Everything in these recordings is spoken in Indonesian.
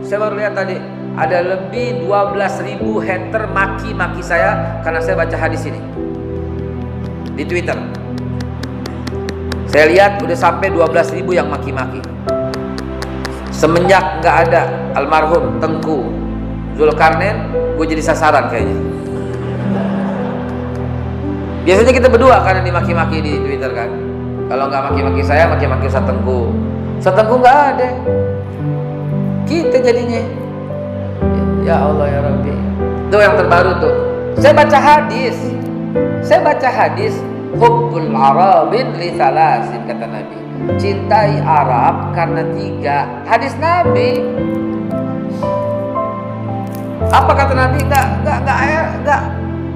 Saya baru lihat tadi ada lebih 12.000 hater maki-maki saya karena saya baca hadis ini di Twitter. Saya lihat udah sampai 12.000 yang maki-maki. Semenjak nggak ada almarhum Tengku Zulkarnain, gue jadi sasaran kayaknya. Biasanya kita berdua kan yang dimaki-maki di Twitter kan. Kalau nggak maki-maki saya, maki-maki Ustaz Tengku. Ustaz Tengku nggak ada, kita jadinya. Ya Allah ya Rabbi. Itu yang terbaru tuh. Saya baca hadis. Hubbul Arabin li thalasin, kata Nabi. Cintai Arab karena 3. Hadis Nabi. Apa kata Nabi?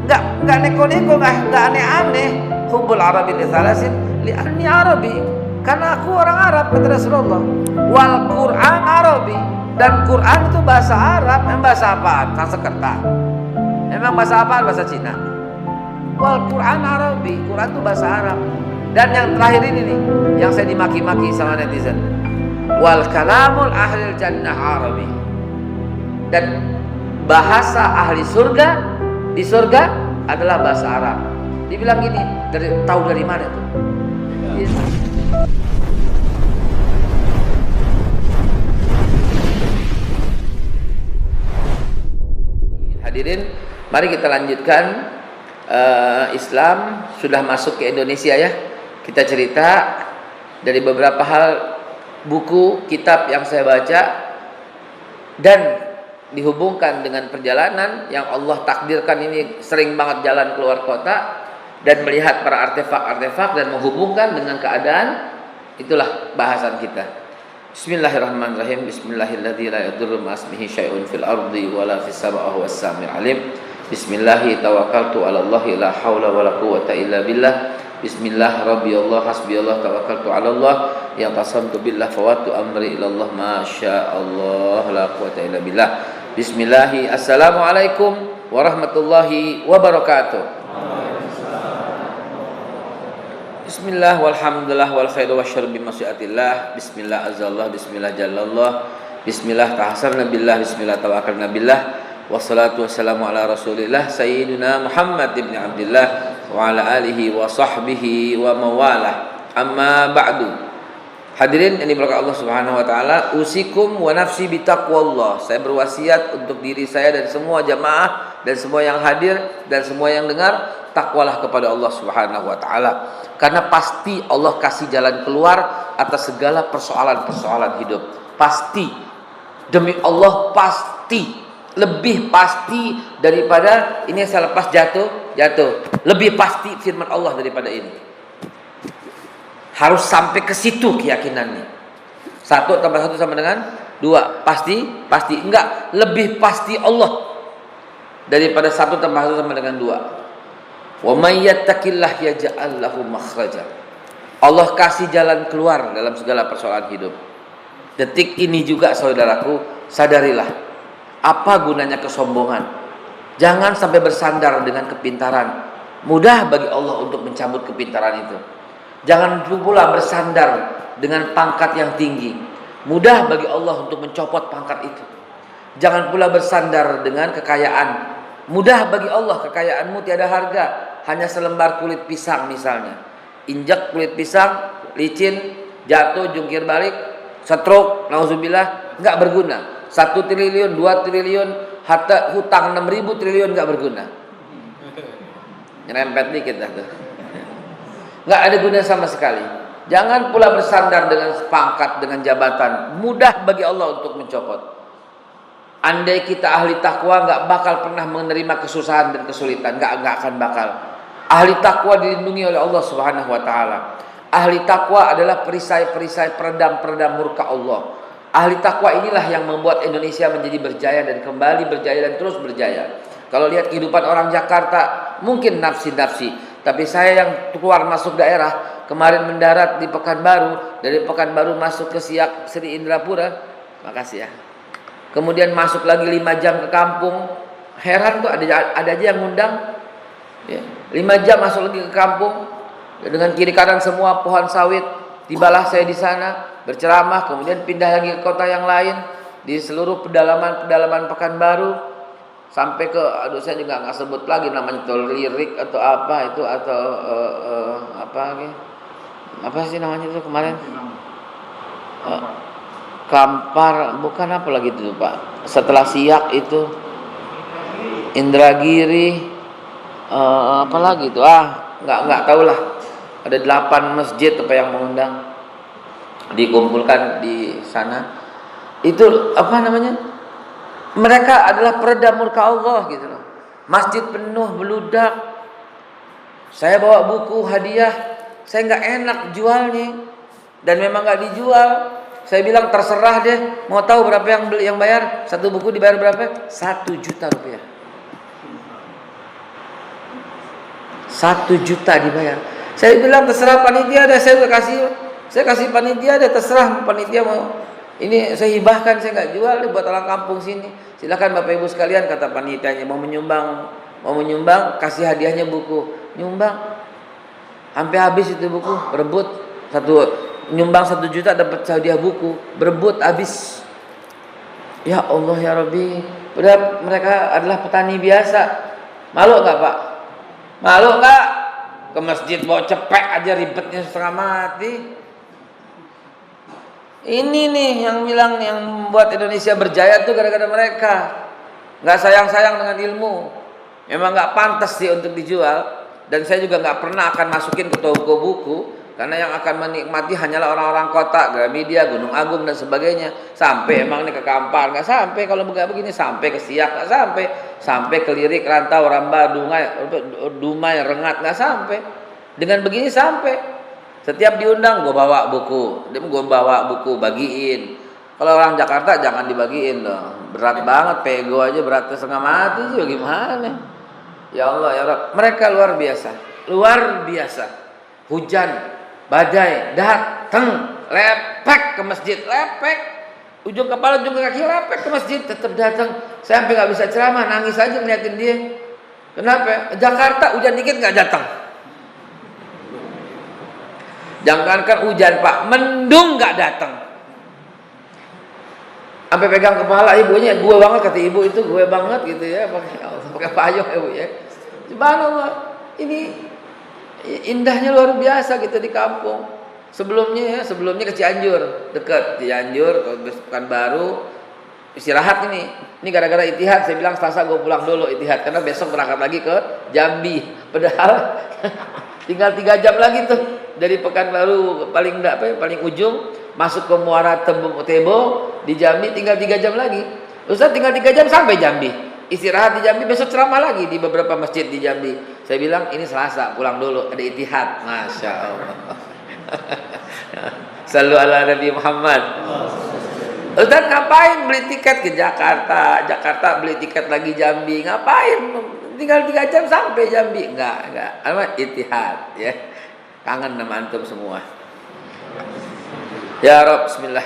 Enggak neko-neko, enggak aneh-aneh. Hubbul Arabin li thalasin li anni Arabi. Karena aku orang Arab, kata Rasulullah. Wal Quran Arabi. Dan Quran itu bahasa Arab. Memang bahasa apaan? Sanskerta. Memang bahasa apaan? Bahasa Cina. Wal Quran Arabi. Quran itu bahasa Arab. Dan yang terakhir ini nih, yang saya dimaki-maki sama netizen. Wal kalamul ahlil jannah Arabi. Dan bahasa ahli surga di surga adalah bahasa Arab. Dibilang gini, tahu dari mana tuh? Yes. Hadirin, mari kita lanjutkan. Islam sudah masuk ke Indonesia ya. Kita cerita dari beberapa hal, buku, kitab yang saya baca, dan dihubungkan dengan perjalanan yang Allah takdirkan. Ini sering banget jalan keluar kota dan melihat para artefak-artefak dan menghubungkan dengan keadaan. Itulah bahasan kita. Bismillahirrahmanirrahim. Bismillahirrahmanirrahim. La yadurru ma'asmihi syai'un fil ardi wala fis sama'i wa huwas sami'ul alim. Bismillahi tawakkaltu ala Allah, la haula wala quwwata illa billah. Bismillah rabbi Allah hasbi Allah tawakkaltu ala Allah, ya tasamtu billah fawatu amri ila Allah masya Allah la quwwata illa billah. Bismillahi. Assalamualaikum warahmatullahi wabarakatuh. Bismillah walhamdulillah wal khairu wasyarru bi masyiatillah. Bismillah azallah, bismillah jalallah, bismillah tahasarna billah, bismillah tawakkalna billah. Wassalatu wassalamu ala rasulillah sayyidina Muhammad ibn Abdillah wa ala alihi wa sahbihi wa mawalah. Amma ba'du. Hadirin yang diberkahi Allah Subhanahu wa taala, usikum wa nafsi bitaqwallah. Saya berwasiat untuk diri saya dan semua jamaah dan semua yang hadir dan semua yang dengar, takwalah kepada Allah Subhanahu wa taala. Karena pasti Allah kasih jalan keluar atas segala persoalan-persoalan hidup. Pasti. Demi Allah pasti. Lebih pasti daripada ini saya lepas jatuh. Lebih pasti firman Allah daripada ini. Harus sampai ke situ keyakinannya. 1 tambah 1 sama dengan 2. Pasti enggak. Lebih pasti Allah daripada 1 tambah 1 sama dengan 2. Wa may yattaqillah yaj'al lahu makhraja. Allah kasih jalan keluar dalam segala persoalan hidup. Detik ini juga saudaraku, sadarilah apa gunanya kesombongan. Jangan sampai bersandar dengan kepintaran. Mudah bagi Allah untuk mencabut kepintaran itu. Jangan pula bersandar dengan pangkat yang tinggi. Mudah bagi Allah untuk mencopot pangkat itu. Jangan pula bersandar dengan kekayaan. Mudah bagi Allah, kekayaanmu tiada harga. Hanya selembar kulit pisang misalnya. Injak kulit pisang, licin, jatuh, jungkir balik, stroke, nauzubillah, enggak berguna. 1 triliun, 2 triliun, harta hutang 6.000 triliun enggak berguna. Nyerempet dikit dah tuh. Enggak ada guna sama sekali. Jangan pula bersandar dengan pangkat, dengan jabatan. Mudah bagi Allah untuk mencopot. Andai kita ahli takwa enggak bakal pernah menerima kesusahan dan kesulitan, enggak akan bakal. Ahli takwa dilindungi oleh Allah Subhanahu wa taala. Ahli takwa adalah perisai-perisai peredam murka Allah. Ahli takwa inilah yang membuat Indonesia menjadi berjaya dan kembali berjaya dan terus berjaya. Kalau lihat kehidupan orang Jakarta, mungkin nafsi-nafsi. Tapi saya yang keluar masuk daerah, kemarin mendarat di Pekanbaru, dari Pekanbaru masuk ke Siak Sri Indrapura, makasih ya. Kemudian masuk lagi 5 jam ke kampung. Heran tuh ada aja yang ngundang. Ya, 5 jam masuk lagi ke kampung. Dengan kiri kanan semua pohon sawit. Tibalah saya di sana berceramah, kemudian pindah lagi ke kota yang lain. di seluruh pedalaman Pekanbaru sampai ke, aduh saya juga nggak sebut lagi namanya, tol lirik atau apa itu, atau apa lagi, apa sih namanya itu kemarin, Kampar, bukan apa lagi itu Pak, setelah Siak itu Indragiri, apa lagi itu, nggak tahu lah. Ada 8 masjid apa yang mengundang, dikumpulkan di sana. Itu apa namanya, mereka adalah peredam murka Allah gitu loh. Masjid penuh beludak. Saya bawa buku hadiah, saya nggak enak jualnya, dan memang nggak dijual. Saya bilang terserah deh, mau tahu berapa yang bayar? Satu buku dibayar berapa? 1 juta rupiah. 1 juta dibayar. Saya bilang terserah panitia deh, saya kasih panitia deh, terserah panitia mau. Ini saya hibahkan, saya nggak jual deh buat orang kampung sini. Silakan Bapak Ibu sekalian, kata panitianya, mau menyumbang, kasih hadiahnya buku. Nyumbang, sampai habis itu buku, berebut nyumbang 1 juta dapat hadiah buku, berebut habis. Ya Allah ya Rabbi, padahal mereka adalah petani biasa. Malu nggak Pak? Malu nggak? Ke masjid bawa cepek aja ribetnya setengah mati. Ini nih yang bilang, yang membuat Indonesia berjaya tuh gara-gara mereka. Nggak sayang-sayang dengan ilmu. Memang nggak pantas sih untuk dijual. Dan saya juga nggak pernah akan masukin ke toko buku, karena yang akan menikmati hanyalah orang-orang kota, Gramedia, Gunung Agung dan sebagainya. Sampai emang nih ke Kampar nggak sampai, kalau nggak begini sampai ke Siak nggak sampai ke Lirik, Rantau, Ramba, Dumai, Rengat nggak sampai. Dengan begini sampai. Setiap diundang gue bawa buku, bagiin. Kalau orang Jakarta jangan dibagiin dong, berat banget, pego aja beratnya setengah mati juga gimana. Ya Allah ya Rabb, mereka luar biasa. Hujan, badai, datang, lepek ke masjid, ujung kepala, ujung kaki lepek ke masjid, tetap datang. Saya sampai nggak bisa ceramah, nangis aja ngeliatin dia. Kenapa? Jakarta hujan dikit nggak datang. Jangankan hujan Pak, mendung nggak datang. Sampai pegang kepala ibunya, gue banget kata ibu itu, gue banget gitu ya, pakai payung ibu ya. Subhanallah, ini indahnya luar biasa gitu di kampung. Sebelumnya ke Cianjur, dekat Cianjur, ke Pekanbaru, istirahat ini. Ini gara-gara Itihad, saya bilang Selasa gue pulang dulu Itihad, karena besok berangkat lagi ke Jambi. Padahal tinggal 3 jam lagi tuh dari Pekanbaru paling ujung masuk ke Muara Tebo di Jambi, tinggal 3 jam lagi. Ustaz, tinggal 3 jam sampai Jambi. Istirahat di Jambi, besok ceramah lagi di beberapa masjid di Jambi. Saya bilang ini Selasa, pulang dulu, ada Itihad. Masya Allah. Sallu ala Nabi Muhammad. Ustaz, ngapain beli tiket ke Jakarta beli tiket lagi Jambi, ngapain? Tinggal 3 jam sampai Jambi. Enggak. Apa? Itihad ya. Kangen sama antum semua. Ya Rabb, bismillah.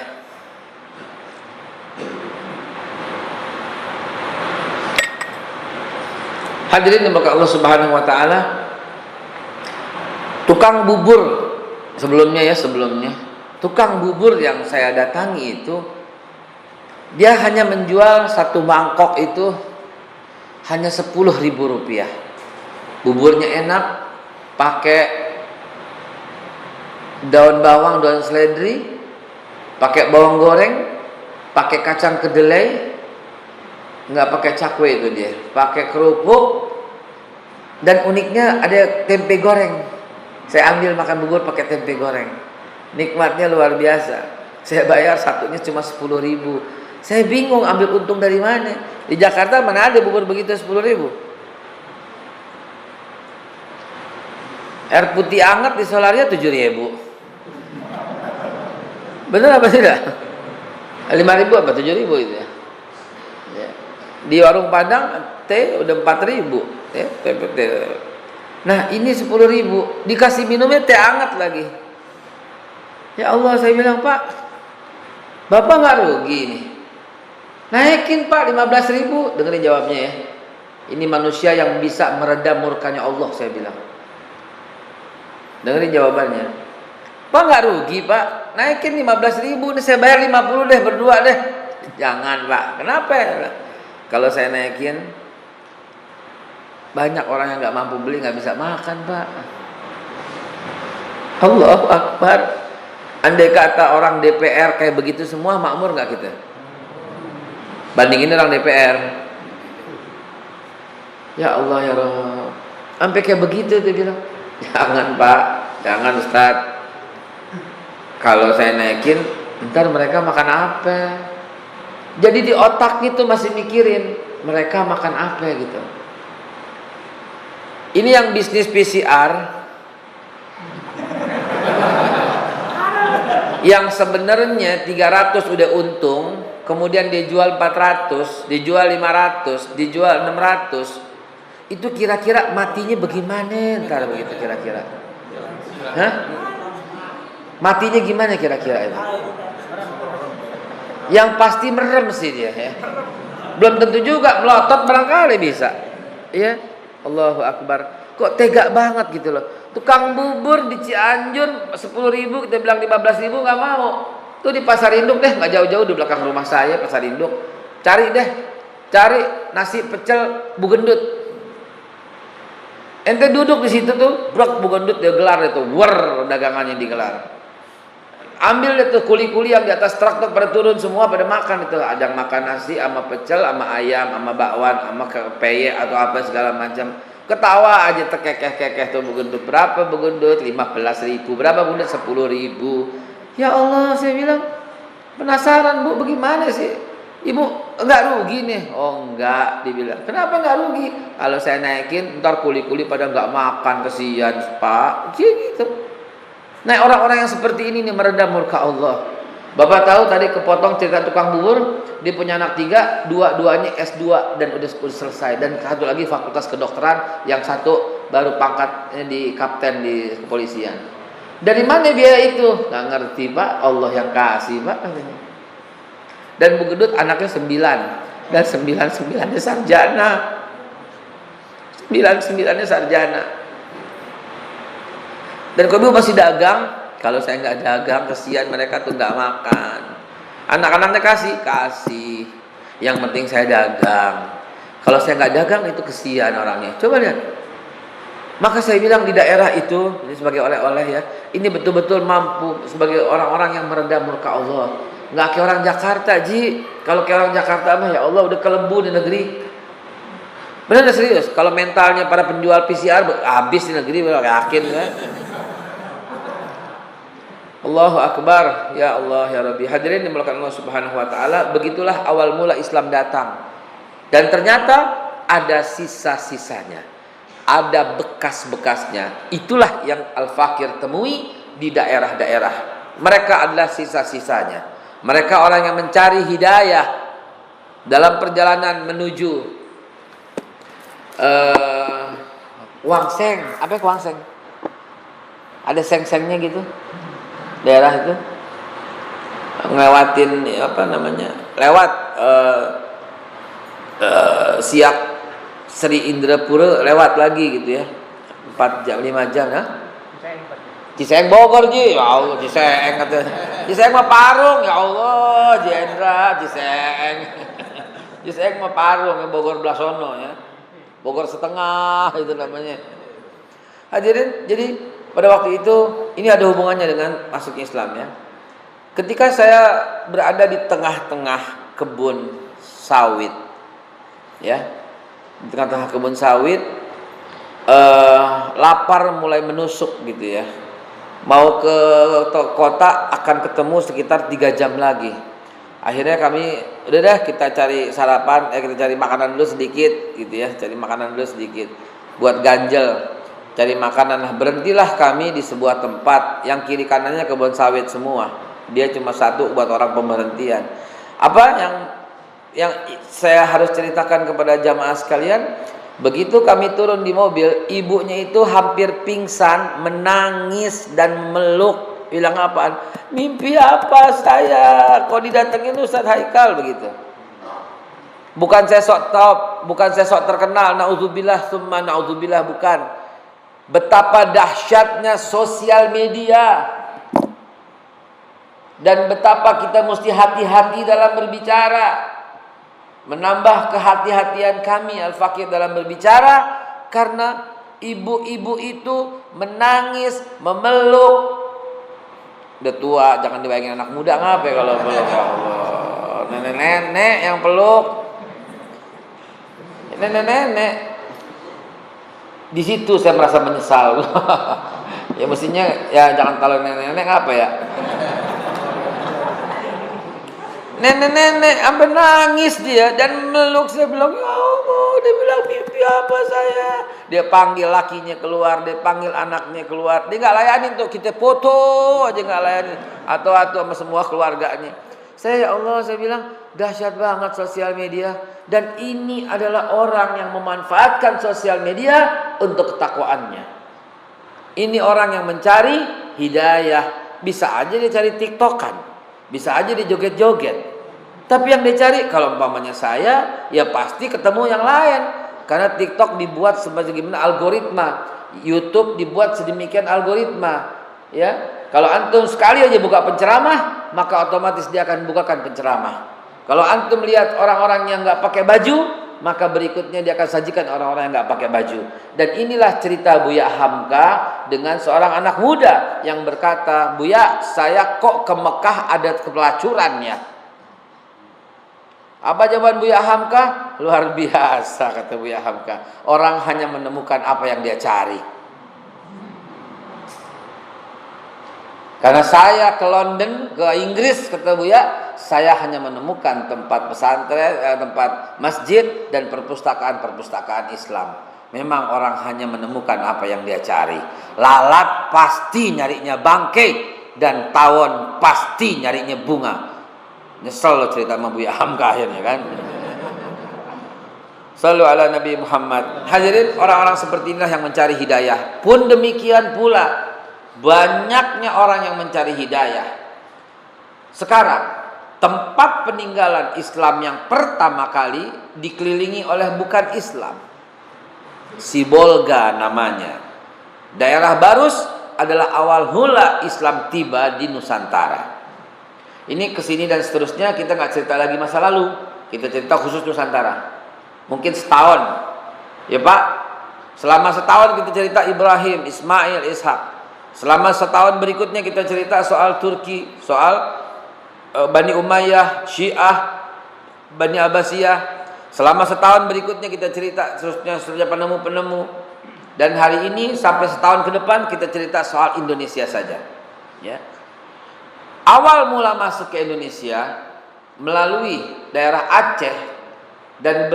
Hadirin dimuliakan Allah Subhanahu wa taala. Tukang bubur sebelumnya. Tukang bubur yang saya datangi itu, dia hanya menjual satu mangkok itu hanya 10.000 rupiah. Buburnya enak, pakai daun bawang, daun seledri, pakai bawang goreng, pakai kacang kedelai, nggak pakai cakwe itu dia, pakai kerupuk, dan uniknya ada tempe goreng. Saya ambil makan bubur pakai tempe goreng, nikmatnya luar biasa. Saya bayar satunya cuma 10.000. Saya bingung ambil untung dari mana. Di Jakarta mana ada bubur begitu 10.000. Air putih hangat di Solaria 7.000. Benar apa tidak? 5.000 apa 7.000 itu ya? Di warung Padang teh udah 4.000 ya, teh. Nah ini 10.000, dikasih minumnya teh hangat lagi. Ya Allah, saya bilang, Pak, Bapak nggak rugi nih? Naikin Pak 15.000. Dengerin jawabnya ya. Ini manusia yang bisa meredam murkanya Allah, saya bilang. Dengerin jawabannya. Pak nggak rugi Pak, naikin 15.000, nih saya bayar 50 deh, berdua deh. Jangan Pak. Kenapa? Kalau saya naikin, banyak orang yang nggak mampu beli, nggak bisa makan Pak. Allahu Akbar. Andai kata orang DPR kayak begitu semua, makmur nggak kita? Bandingin orang DPR. Ya Allah ya Rabb. Sampai kayak begitu dia bilang. Jangan Pak, jangan Ustaz. Kalau saya naikin, ntar mereka makan apa? Jadi di otak itu masih mikirin mereka makan apa gitu. Ini yang bisnis PCR yang sebenarnya 300 udah untung, kemudian dijual 400, dijual 500, dijual 600. Itu kira-kira matinya bagaimana ntar begitu kira-kira? Hah? Matinya gimana kira-kira itu? Yang pasti merem sih dia ya. Belum tentu juga melotot barangkali bisa. Ya, Allahu Akbar. Kok tega banget gitu loh. Tukang bubur di Cianjur 10.000 kita bilang 15.000 nggak mau. Tuh di Pasar Induk deh, nggak jauh-jauh di belakang rumah saya Pasar Induk. Cari deh, cari nasi pecel Bugendut. Ente duduk di situ tuh, blok Bugendut dia gelar itu, war dagangannya digelar. Ambil itu kuli-kuli yang di atas truk tuh pada turun semua pada makan itu. Ada yang makan nasi sama pecel, sama ayam, sama bakwan, sama peye atau apa segala macam. Ketawa aja terkekeh-kekeh tuh Bugendut. Berapa Bugendut? 15.000. Berapa Bugendut? 10.000. Ya Allah, saya bilang penasaran Bu, bagaimana sih? Ibu enggak rugi nih? Oh enggak, dibilang. Kenapa enggak rugi? Kalau saya naikin, ntar kuli-kuli pada enggak makan, kesian Pak. Gitu. Nah orang-orang yang seperti ini nih meredam murka Allah. Bapak tahu tadi kepotong cerita tukang bubur, dia punya anak 3, dua-duanya S2 dan udah selesai, dan satu lagi fakultas kedokteran, yang satu baru pangkatnya di kapten di kepolisian. Dari mana biaya itu? Nggak ngerti Pak, Allah yang kasih Pak. Dan Bu Gedut anaknya 9 dan 9-9-nya sarjana. 9-9-nya sarjana. Dan kalau masih dagang, kalau saya nggak dagang, kesian mereka tuh nggak makan. Anak-anaknya kasih. Yang penting saya dagang. Kalau saya nggak dagang itu kesian orangnya. Coba lihat. Maka saya bilang di daerah itu, ini sebagai oleh-oleh ya, ini betul-betul mampu sebagai orang-orang yang meredam murka Allah. Nggak kayak orang Jakarta, Ji. Kalau kayak orang Jakarta mah ya Allah udah kelebu di negeri. Benar serius. Kalau mentalnya para penjual PCR habis di negeri, yakin kan? Allahu Akbar, ya Allah ya Rabbi. Hadirin dimulakan Allah Subhanahu wa taala, begitulah awal mula Islam datang. Dan ternyata ada sisa-sisanya. Ada bekas-bekasnya. Itulah yang Al-Fakir temui di daerah-daerah. Mereka adalah sisa-sisanya. Mereka orang yang mencari hidayah dalam perjalanan menuju Wangseng. Apa Wangseng? Ada seng-sengnya gitu. Daerah itu ngelewatin apa namanya, lewat Siak Sri Indrapura, lewat lagi gitu ya, 4 jam 5 jam ya. Ciseeng Bogor Ji, ya Allah Ciseeng katanya. Ciseeng mah Parung, ya Allah Jendra Ciseeng. Ciseeng mah Parung, ya Bogor belah sono ya. Bogor setengah itu namanya. Hadirin, jadi pada waktu itu ini ada hubungannya dengan masuknya Islam ya. Ketika saya berada di tengah-tengah kebun sawit, ya, di tengah-tengah kebun sawit, lapar mulai menusuk gitu ya. Mau ke kota akan ketemu sekitar 3 jam lagi. Akhirnya kami udah deh kita cari sarapan, kita cari makanan dulu sedikit gitu ya, cari makanan dulu sedikit buat ganjel. Cari makanan lah, berhentilah kami di sebuah tempat yang kiri kanannya kebun sawit semua. Dia cuma satu buat orang pemberhentian. Apa yang saya harus ceritakan kepada jamaah sekalian? Begitu kami turun di mobil, ibunya itu hampir pingsan, menangis dan meluk. Bilang apaan? Mimpi apa saya? Kok didatengin Ustaz Haikal begitu? Bukan saya sok top, bukan saya sok terkenal. Nauzubillah summa nauzubillah, bukan. Betapa dahsyatnya sosial media. dan betapa kita mesti hati-hati dalam berbicara. Menambah kehati-hatian kami Al-Fakir dalam berbicara, karena ibu-ibu itu menangis, memeluk. Udah tua, jangan dibayangin anak muda ngapa kalau peluk. Allah, nenek-nenek yang peluk, nenek-nenek. Di situ saya merasa menyesal. Ya mestinya ya jangan kalau nenek-nenek ngapa ya. Nenek-nenek sampai nangis dia dan meluk. Saya bilang, ya Allah, dia bilang mimpi apa saya. Dia panggil lakinya keluar, dia panggil anaknya keluar. Dia nggak layanin tuh, kita foto aja nggak layanin. Atau sama semua keluarganya. Saya, ya Allah, saya bilang dahsyat banget sosial media. Dan ini adalah orang yang memanfaatkan sosial media untuk ketakwaannya. Ini orang yang mencari hidayah. Bisa aja dia cari tiktokan, bisa aja dia joget-joget. Tapi yang dia cari, kalau umpamanya saya, ya pasti ketemu yang lain. Karena TikTok dibuat sebagaimana algoritma, YouTube dibuat sedemikian algoritma. Ya, kalau antum sekali aja buka penceramah, maka otomatis dia akan bukakan penceramah. Kalau antum lihat orang-orang yang nggak pakai baju, maka berikutnya dia akan sajikan orang-orang yang nggak pakai baju. Dan inilah cerita Buya Hamka dengan seorang anak muda yang berkata, Buya, saya kok ke Mekah ada pelacurannya. Apa jawaban Buya Hamka? Luar biasa, kata Buya Hamka. Orang hanya menemukan apa yang dia cari. Karena saya ke London, ke Inggris, kata Buya, saya hanya menemukan tempat pesantren, tempat masjid dan perpustakaan-perpustakaan Islam. Memang orang hanya menemukan apa yang dia cari. Lalat pasti nyarinya bangkai dan tawon pasti nyarinya bunga. Nyesel lo cerita sama Buya Hamka akhirnya kan. Sallu ala Nabi Muhammad. Hadirin, orang-orang seperti inilah yang mencari hidayah. Pun demikian pula banyaknya orang yang mencari hidayah. Sekarang tempat peninggalan Islam yang pertama kali dikelilingi oleh bukan Islam. Sibolga namanya. Daerah Barus adalah awal mula Islam tiba di Nusantara. Ini kesini dan seterusnya kita nggak cerita lagi masa lalu, kita cerita khusus Nusantara. Mungkin setahun, ya Pak. Selama setahun kita cerita Ibrahim, Ismail, Ishak. Selama setahun berikutnya kita cerita soal Turki, soal Bani Umayyah, Syiah, Bani Abbasiyah. Selama setahun berikutnya kita cerita seterusnya penemu-penemu. Dan hari ini sampai setahun ke depan kita cerita soal Indonesia saja. Ya. Awal mula masuk ke Indonesia melalui daerah Aceh dan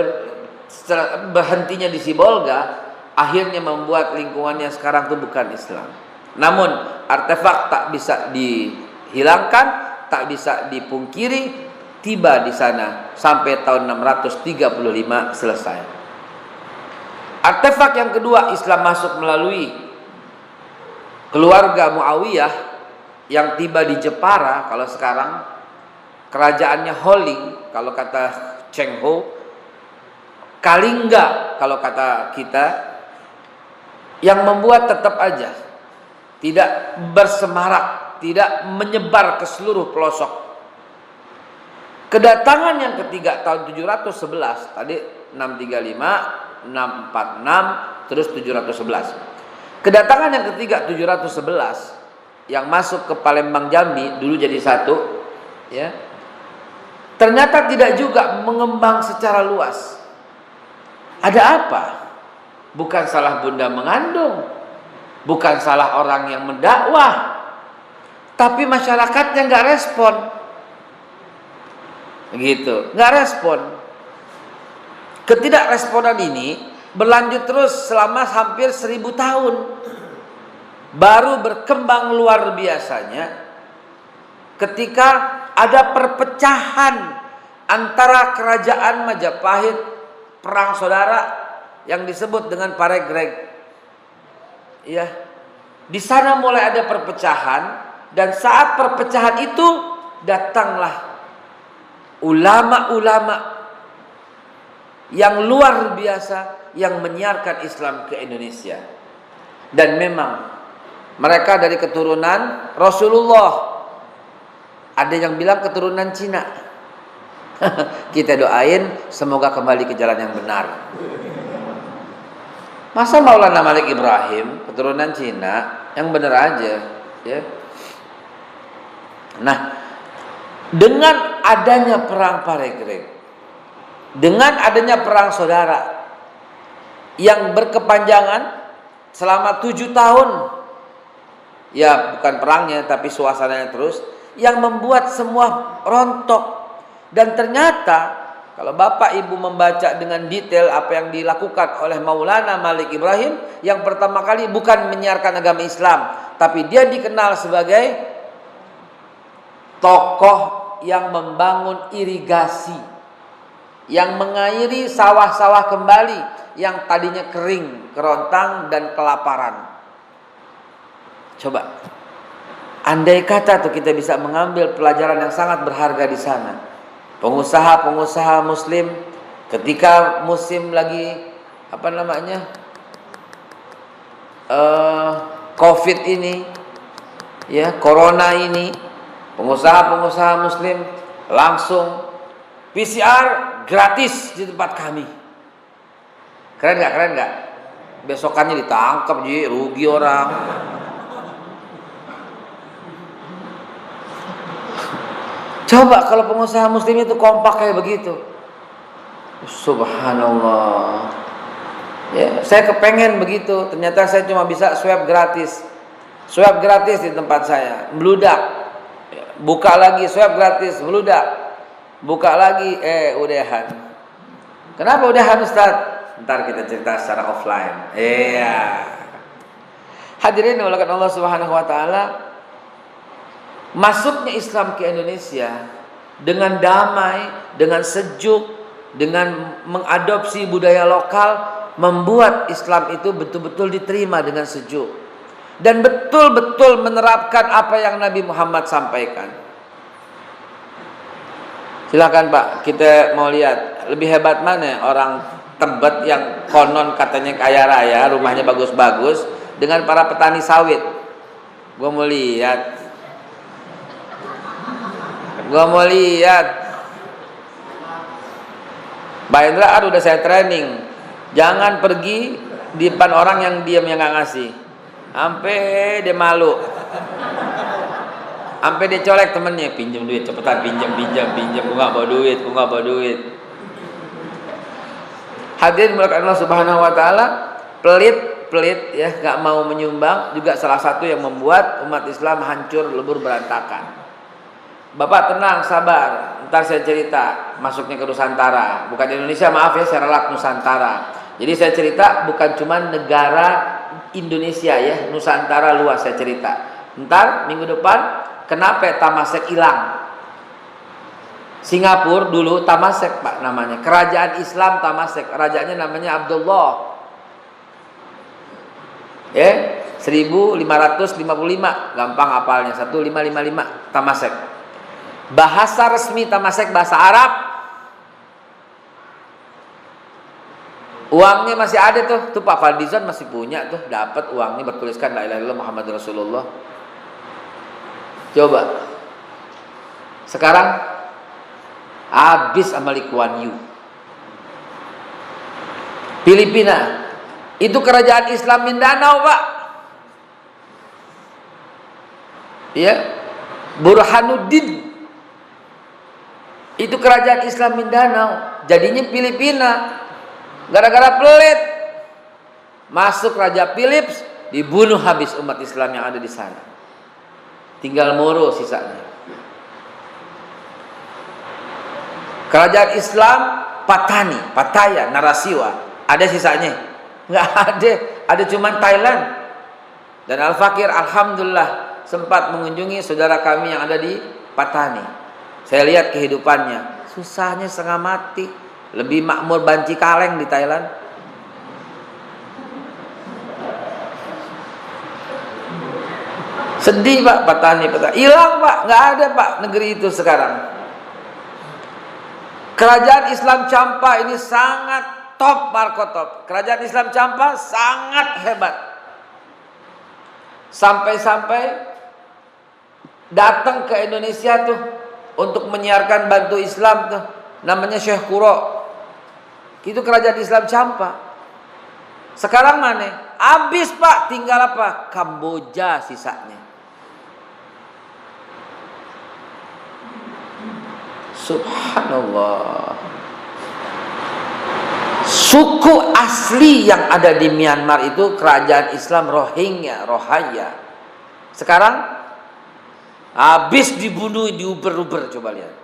berhentinya di Sibolga, akhirnya membuat lingkungan yang sekarang itu bukan Islam. Namun artefak tak bisa dihilangkan, tak bisa dipungkiri, tiba di sana sampai tahun 635 selesai. Artefak yang kedua, Islam masuk melalui keluarga Muawiyah yang tiba di Jepara, kalau sekarang kerajaannya Holing kalau kata Cheng Ho, Kalingga kalau kata kita, yang membuat tetap aja tidak bersemarak, tidak menyebar ke seluruh pelosok. Kedatangan yang ketiga tahun 711, tadi 635, 646, terus 711. Kedatangan yang ketiga 711 yang masuk ke Palembang Jambi, dulu jadi satu, ya. Ternyata tidak juga mengembang secara luas. Ada apa? Bukan salah bunda mengandung, bukan salah orang yang mendakwah, tapi masyarakatnya nggak respon, gitu, nggak respon. Ketidakresponan ini berlanjut terus selama hampir 1000 tahun. Baru berkembang luar biasanya ketika ada perpecahan antara kerajaan Majapahit, perang saudara yang disebut dengan Paregreg. Ya, di sana mulai ada perpecahan, dan saat perpecahan itu datanglah ulama-ulama yang luar biasa yang menyiarkan Islam ke Indonesia. Dan memang mereka dari keturunan Rasulullah. Ada yang bilang keturunan Cina. Kita doain semoga kembali ke jalan yang benar. Masa Maulana Malik Ibrahim keturunan Cina, yang benar aja, ya. Nah, dengan adanya perang Paregreg, dengan adanya perang saudara yang berkepanjangan selama 7 tahun, ya bukan perangnya tapi suasananya terus, yang membuat semua rontok. Dan ternyata kalau Bapak Ibu membaca dengan detail apa yang dilakukan oleh Maulana Malik Ibrahim, yang pertama kali bukan menyiarkan agama Islam, tapi dia dikenal sebagai tokoh yang membangun irigasi, yang mengairi sawah-sawah kembali yang tadinya kering, kerontang dan kelaparan. Coba, andai kata tuh kita bisa mengambil pelajaran yang sangat berharga di sana. Pengusaha-pengusaha muslim ketika musim lagi COVID ini, ya, corona ini, pengusaha-pengusaha muslim langsung PCR gratis di tempat kami. Keren nggak? Keren nggak? Besokannya ditangkap, rugi orang. Coba kalau pengusaha muslim itu kompak kayak begitu. Subhanallah. Ya, saya kepengen begitu. Ternyata saya cuma bisa swab gratis. Swab gratis di tempat saya, meludak. Buka lagi, swab gratis, meludak. Buka lagi, udahan. Kenapa udahan, Ustaz? Ntar kita cerita secara offline. Iya. Hadirin oleh Allah Subhanahu wa taala, masuknya Islam ke Indonesia dengan damai, dengan sejuk, dengan mengadopsi budaya lokal, membuat Islam itu betul-betul diterima dengan sejuk dan betul-betul menerapkan apa yang Nabi Muhammad sampaikan. Silakan Pak, kita mau lihat lebih hebat mana orang Tebet yang konon katanya kaya raya, rumahnya bagus-bagus, dengan para petani sawit. Gue mau lihat. Mbak Indra, udah saya training, jangan pergi di depan orang yang diam, yang nggak ngasih, sampai dia malu, sampai dia colek temennya, pinjam duit, cepetan pinjam, gue nggak bawa duit. Hadirin mulakan Allah Subhanahu Wa Taala, pelit ya, nggak mau menyumbang juga salah satu yang membuat umat Islam hancur lebur berantakan. Bapak tenang, sabar. Ntar saya cerita masuknya ke Nusantara. Bukan Indonesia, maaf ya, saya relak Nusantara. Jadi saya cerita bukan cuma negara Indonesia ya, Nusantara luas saya cerita. Ntar minggu depan, kenapa Tamasek hilang? Singapura dulu Tamasek Pak namanya. Kerajaan Islam Tamasek. Rajanya namanya Abdullah. Ya, 1555. Gampang hafalnya, 1555 Tamasek. Bahasa resmi Tamasek bahasa Arab. Uangnya masih ada tuh Pak Fadlizon masih punya tuh, dapat uangnya bertuliskan la ilaha illallah Muhammadur Rasulullah. Coba. Sekarang habis sama Lee Kuan Yew. Filipina itu kerajaan Islam Mindanao, Pak. Ya. Burhanuddin itu kerajaan Islam Mindanao, jadinya Filipina. Gara-gara pelit masuk Raja Philips, dibunuh habis umat Islam yang ada di sana. Tinggal Moro sisanya. Kerajaan Islam Pattaya, Narasiwa, ada sisanya? Nggak ada, ada cuma Thailand. Dan Al-Fakir alhamdulillah sempat mengunjungi saudara kami yang ada di Patani. Saya lihat kehidupannya, susahnya setengah mati, lebih makmur banci kaleng di Thailand. Sedih Pak, Patani hilang Pak, nggak ada Pak negeri itu sekarang. Kerajaan Islam Champa ini sangat top, markotop. Kerajaan Islam Champa sangat hebat. Sampai-sampai datang ke Indonesia tuh untuk menyiarkan bantu Islam tuh, namanya Syekh Kuro. Itu kerajaan Islam Campa. Sekarang mana? Habis Pak, tinggal apa? Kamboja sisanya. Subhanallah. Suku asli yang ada di Myanmar itu kerajaan Islam Rohingya. Sekarang habis dibunuh, diuber-uber, coba lihat.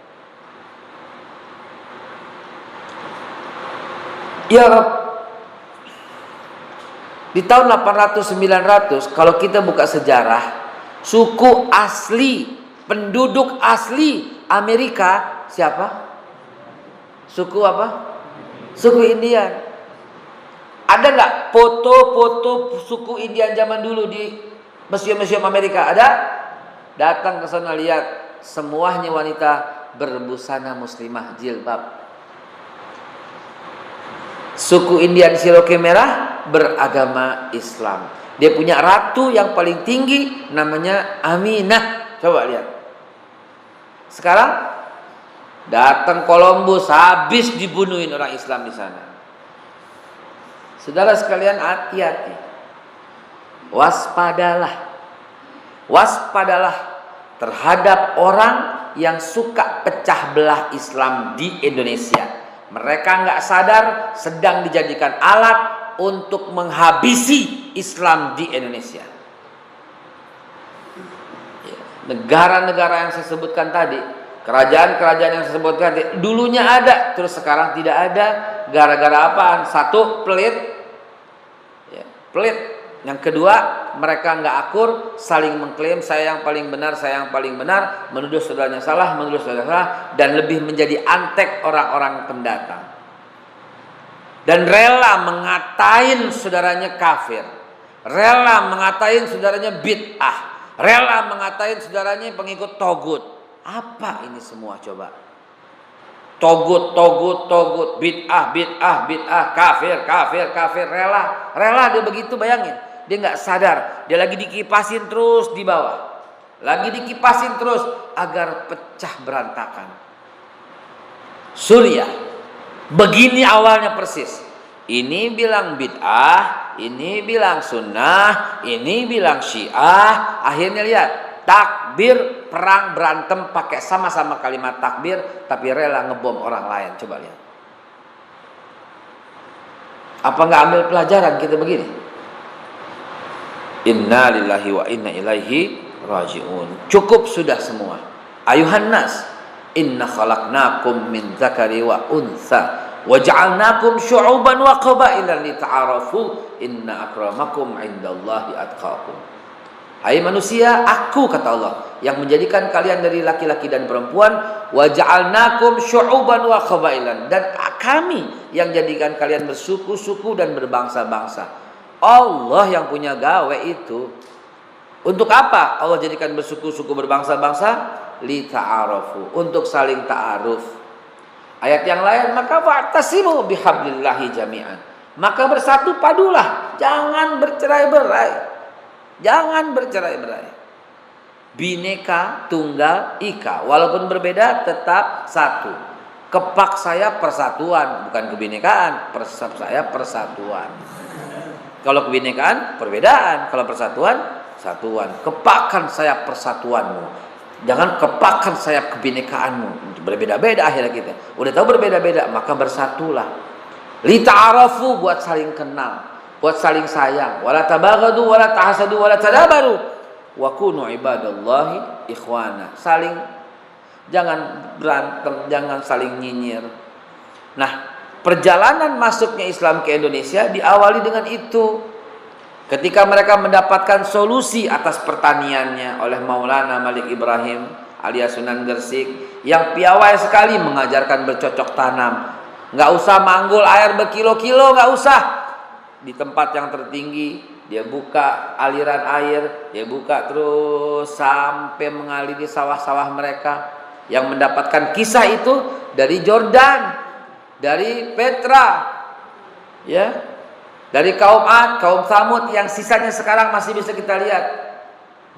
Ya Rob, di tahun 800-900 kalau kita buka sejarah, suku asli, penduduk asli Amerika siapa? Suku apa? Suku Indian. Ada nggak foto-foto suku Indian zaman dulu di museum-museum Amerika? Ada? Datang ke sana lihat, semuanya wanita berbusana muslimah, jilbab. Suku Indian Cherokee merah beragama Islam. Dia punya ratu yang paling tinggi, namanya Aminah. Coba lihat. Sekarang datang Columbus, habis dibunuhin orang Islam di sana. Saudara sekalian, hati-hati. Waspadalah terhadap orang yang suka pecah belah Islam di Indonesia. Mereka nggak sadar sedang dijadikan alat untuk menghabisi Islam di Indonesia. Negara-negara yang saya sebutkan tadi, kerajaan-kerajaan yang saya sebutkan tadi, dulunya ada, terus sekarang tidak ada. Gara-gara apaan? Satu, pelit. Yang kedua, mereka nggak akur, saling mengklaim saya yang paling benar, menuduh saudaranya salah, dan lebih menjadi antek orang-orang pendatang. Dan rela mengatain saudaranya kafir, rela mengatain saudaranya bid'ah, rela mengatain saudaranya pengikut togut. Apa ini semua coba? Togut, bid'ah, kafir, rela dia begitu, bayangin. Dia nggak sadar, dia lagi dikipasin terus di bawah, lagi dikipasin terus agar pecah berantakan. Suriah, begini awalnya persis. Ini bilang bid'ah, ini bilang sunnah, ini bilang syiah. Akhirnya lihat, takbir, perang, berantem pakai sama-sama kalimat takbir, tapi rela ngebom orang lain. Coba lihat. Apa nggak ambil pelajaran kita begini? Inna lillahi wa inna ilaihi raji'un. Cukup sudah semua. Ayuhan nas, inna khalaqnakum min dzakari wa untha wa ja'alnakum syu'uban wa qabailan lita'arafu inna akramakum 'indallahi atqakum. Hai manusia, aku kata Allah yang menjadikan kalian dari laki-laki dan perempuan, wa ja'alnakum syu'uban wa qabailan, dan kami yang jadikan kalian bersuku-suku dan berbangsa-bangsa. Allah yang punya gawe itu. Untuk apa Allah jadikan bersuku-suku berbangsa-bangsa? Li ta'arafu, untuk saling ta'aruf. Ayat yang lain, maka fa'tasimu bihablillahi jami'an, maka bersatu padulah, jangan bercerai-berai. Jangan bercerai-berai. Bineka Tunggal Ika, walaupun berbeda tetap satu. Kepak saya persatuan, bukan kebinekaan. Saya persatuan. Kalau kebinekaan, perbedaan. Kalau persatuan, satuan. Kepakkan sayap persatuanmu, jangan kepakkan sayap kebinekaanmu. Berbeda-beda akhirnya kita. Udah tahu berbeda-beda, maka bersatulah. Lita'arafu, buat saling kenal, buat saling sayang. Wala tabaghadu, wala tahasadu, wala tadabaru. Wa kunu ibadallahi ikhwana. Saling, jangan berantem, jangan saling nyinyir. Nah, perjalanan masuknya Islam ke Indonesia diawali dengan itu. Ketika mereka mendapatkan solusi atas pertaniannya oleh Maulana Malik Ibrahim alias Sunan Gresik, yang piawai sekali mengajarkan bercocok tanam. Nggak usah manggul air berkilo-kilo, nggak usah. Di tempat yang tertinggi dia buka aliran air, dia buka terus sampai mengaliri sawah-sawah mereka. Yang mendapatkan kisah itu dari Jordan, dari Petra, ya, dari kaum Ad, kaum Samud yang sisanya sekarang masih bisa kita lihat.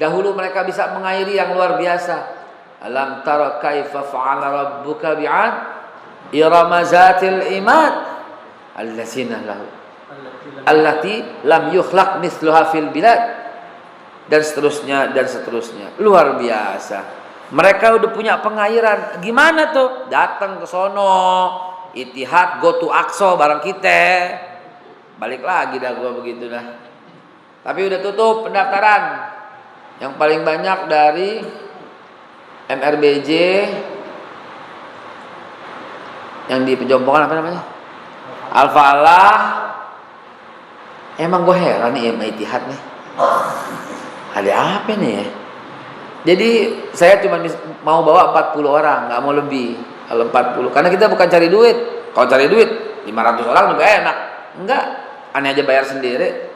Dahulu mereka bisa mengairi yang luar biasa. Alam tara kaifa fa'ala rabbuka bi'ad irama zatil imad allati lam yukhlaq mithluha fil bilad, dan seterusnya dan seterusnya. Luar biasa. Mereka udah punya pengairan. Gimana tuh? Datang ke sono, Itihad, go to Aqsa bareng kita. Balik lagi dah gua begitu dah. Tapi udah tutup pendaftaran. Yang paling banyak dari MRBJ yang di Pejompongan apa namanya? Al-Falah. Emang gue heran nih sama Itihad nih. Ada apa nih ya? Jadi saya cuma mau bawa 40 orang, nggak mau lebih. Kalau 40, karena kita bukan cari duit. Kalau cari duit 500 orang juga enak. Enggak, aneh aja bayar sendiri.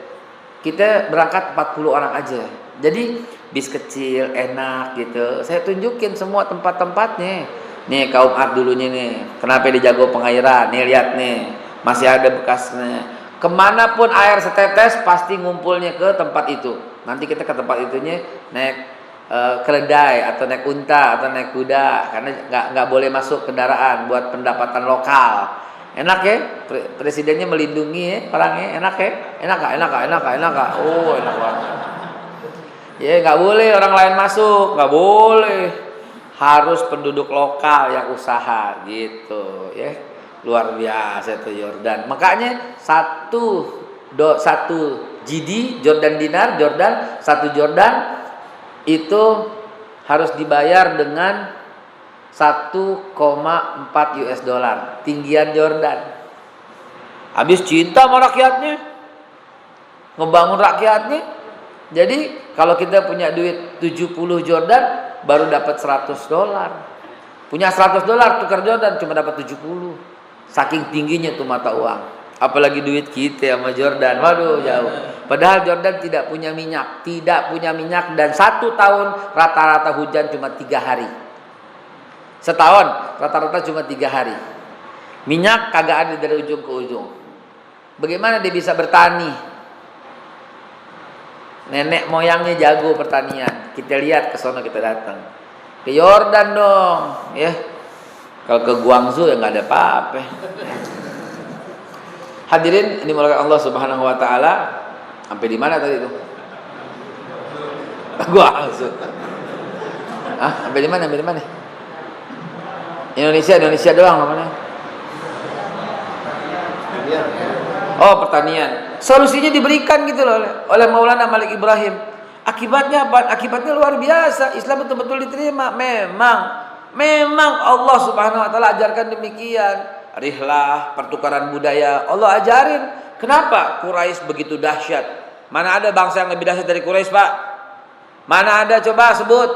Kita berangkat 40 orang aja. Jadi bis kecil, enak gitu. Saya tunjukin semua tempat-tempatnya. Nih kaum Ad dulunya nih. Kenapa dia jago pengairan? Nih lihat nih, masih ada bekasnya. Kemanapun air setetes pasti ngumpulnya ke tempat itu. Nanti kita ke tempat itunya naik keledai atau naik unta atau naik kuda, karena nggak boleh masuk kendaraan buat pendapatan lokal. Enak ya, presidennya melindungi ya orangnya. Enak ya, enak gak? Oh enak banget. Ya nggak boleh orang lain masuk, nggak boleh. Harus penduduk lokal yang usaha gitu ya. Luar biasa tuh Jordan. Makanya satu GD Jordan dinar, satu Jordan itu harus dibayar dengan 1,4 US dollar. Tinggian Jordan. Habis cinta sama rakyatnya, ngebangun rakyatnya. Jadi kalau kita punya duit 70 Jordan baru dapat 100 dolar. Punya 100 dolar tukar Jordan cuma dapat 70. Saking tingginya tuh mata uang. Apalagi duit kita sama Jordan, waduh jauh. Padahal Jordan tidak punya minyak, dan 1 tahun rata-rata hujan cuma 3 hari. Setahun rata-rata cuma 3 hari. Minyak kagak ada dari ujung ke ujung. Bagaimana dia bisa bertani? Nenek moyangnya jago pertanian. Kita lihat ke sana, kita datang ke Jordan dong, ya. Kalau ke Guangzhou ya nggak ada apa-apa. Hadirin ini dimulakan Allah Subhanahu Wa Taala. Sampai di mana tadi itu? Guangzhou. Sampai di mana? Indonesia doang namanya. Oh, pertanian. Solusinya diberikan gitu loh oleh Maulana Malik Ibrahim. Akibatnya apa? Akibatnya luar biasa. Islam betul-betul diterima. Memang Allah Subhanahu Wa Taala ajarkan demikian. Rihlah, pertukaran budaya. Allah ajarin. Kenapa Quraisy begitu dahsyat? Mana ada bangsa yang lebih dahsyat dari Quraisy, Pak? Mana ada, coba sebut.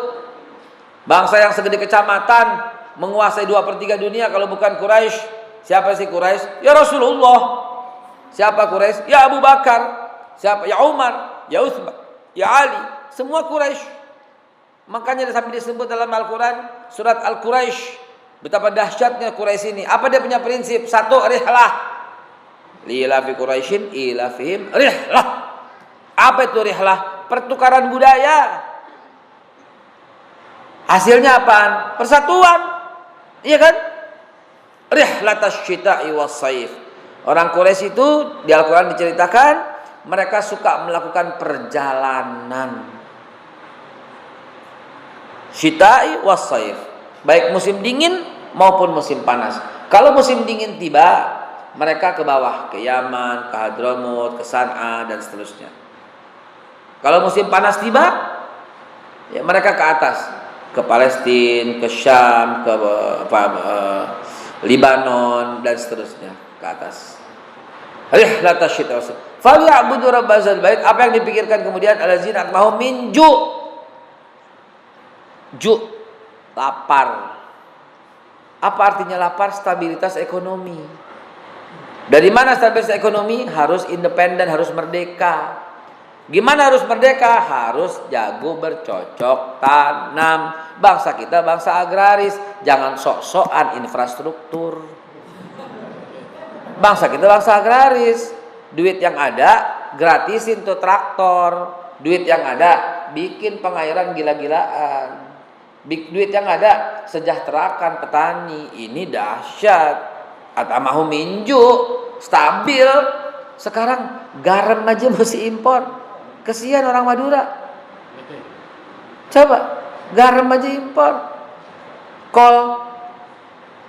Bangsa yang segede kecamatan menguasai 2/3 dunia kalau bukan Quraisy. Siapa sih Quraisy? Ya Rasulullah. Siapa Quraisy? Ya Abu Bakar. Siapa? Ya Umar, ya Utsman, ya Ali. Semua Quraisy. Makanya sampai disebut dalam Al-Quran surat Al-Quraisy. Betapa dahsyatnya Quraisy ini. Apa dia punya prinsip? 1, rihlah. Lilafi Quraisyin ilafihim rihlah. Apa itu rihlah? Pertukaran budaya. Hasilnya apaan? Persatuan. Iya kan? Rihlatash syita'i was-saif. Orang Quraisy itu di Al-Quran diceritakan mereka suka melakukan perjalanan syita'i was-saif, baik musim dingin maupun musim panas. Kalau musim dingin tiba, mereka ke bawah, ke Yaman, ke Hadramut, ke San'a dan seterusnya. Kalau musim panas tiba, ya mereka ke atas, ke Palestina, ke Syam, ke Libanon dan seterusnya, ke atas. Rihlatash syita'i was-saif. Falyabudu rabbazal bait. Apa yang dipikirkan kemudian? Allazina atmahum min ju, lapar. Apa artinya lapar? Stabilitas ekonomi. Dari mana stabilitas ekonomi? Harus independen, harus merdeka. Gimana harus merdeka? Harus jago bercocok tanam. Bangsa kita bangsa agraris, jangan sok-sokan infrastruktur. Bangsa kita bangsa agraris. Duit yang ada gratisin tuh traktor. Duit yang ada bikin pengairan gila-gilaan. Duit yang ada, sejahterakan petani. Ini dahsyat. Atamahu minju, stabil. Sekarang garam aja mesti impor. Kesian orang Madura. Coba, garam aja impor. Kol,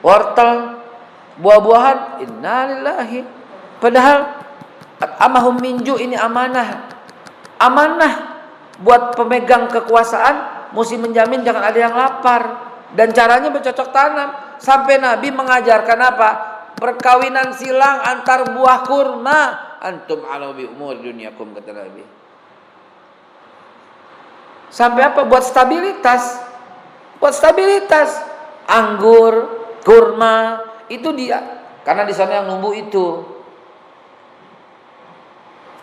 wortel, buah-buahan, innalillahi. Padahal at'amahum minju ini amanah. Amanah buat pemegang kekuasaan, mesti menjamin jangan ada yang lapar. Dan caranya bercocok tanam. Sampai Nabi mengajarkan apa? Perkawinan silang antar buah kurma. Antum ala bi umur dunyakum, kata Nabi. Sampai apa? Buat stabilitas. Buat stabilitas. Anggur, kurma, itu dia. Karena di sana yang numbuh itu.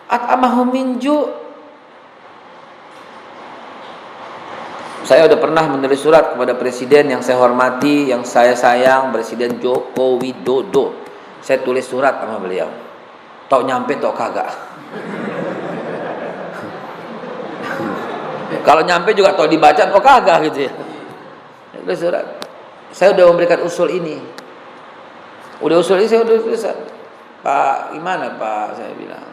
At'amahum minju. Saya udah pernah menulis surat kepada presiden yang saya hormati, yang saya sayang, Presiden Joko Widodo. Saya tulis surat sama beliau. Tok nyampe, tok kagak. Kalau nyampe juga tok dibaca, tok kagak gitu ya. Tulis surat. Saya udah memberikan usul ini. Saya udah tulis. Pak, gimana Pak? Saya bilang.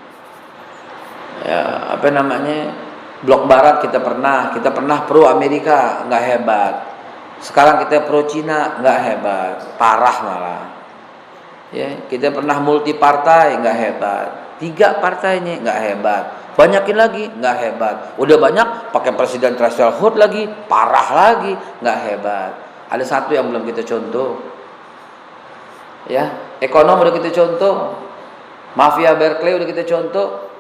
Ya, apa namanya? Blok Barat kita pernah pro Amerika, nggak hebat. Sekarang kita pro Cina, nggak hebat, parah malah. Ya, kita pernah multi partai, nggak hebat. 3 partainya nggak hebat. Banyakin lagi, nggak hebat. Udah banyak, pakai presiden threshold lagi, parah lagi, nggak hebat. Ada satu yang belum kita contoh. Ya, ekonom udah kita contoh, mafia Berkeley udah kita contoh,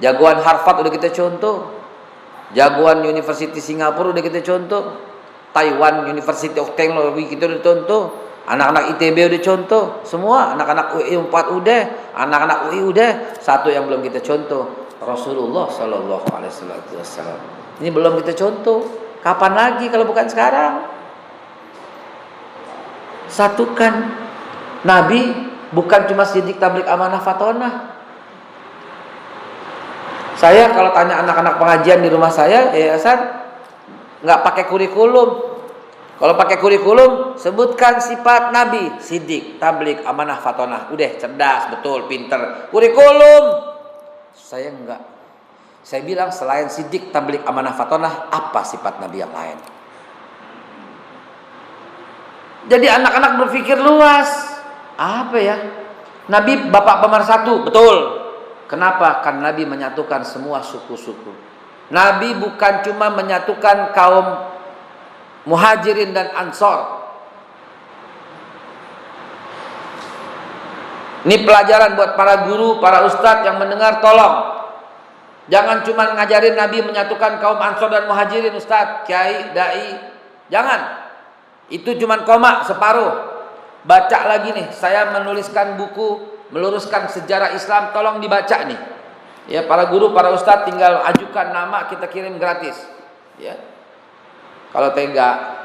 jagoan Harvard udah kita contoh. Jagoan University Singapura udah kita contoh, Taiwan University of Technology kita udah contoh, anak-anak ITB udah contoh, semua anak-anak UI 4 udah, anak-anak UI udah. Satu yang belum kita contoh, Rasulullah Shallallahu Alaihi Wasallam. Ini belum kita contoh. Kapan lagi kalau bukan sekarang? Satukan. Nabi bukan cuma sidik, tablik, amanah, fatonah. Saya kalau tanya anak-anak pengajian di rumah saya, yayasan, nggak pakai kurikulum. Kalau pakai kurikulum, sebutkan sifat Nabi: sidik, tablik, amanah, fatonah. Udah, cerdas, betul, pinter. Kurikulum. Saya enggak. Saya bilang selain sidik, tablik, amanah, fatonah, apa sifat Nabi yang lain? Jadi anak-anak berpikir luas. Apa ya? Nabi bapak pemersatu, betul. Kenapa? Karena Nabi menyatukan semua suku-suku. Nabi bukan cuma menyatukan kaum Muhajirin dan Ansor. Ini pelajaran buat para guru, para ustadz yang mendengar, tolong. Jangan cuma ngajarin Nabi menyatukan kaum Ansor dan Muhajirin, ustadz, kiai, dai. Jangan. Itu cuma koma, separuh. Baca lagi nih, saya menuliskan buku meluruskan sejarah Islam, tolong dibaca nih. Ya, para guru, para ustadz tinggal ajukan nama, kita kirim gratis. Ya. Kalau tega.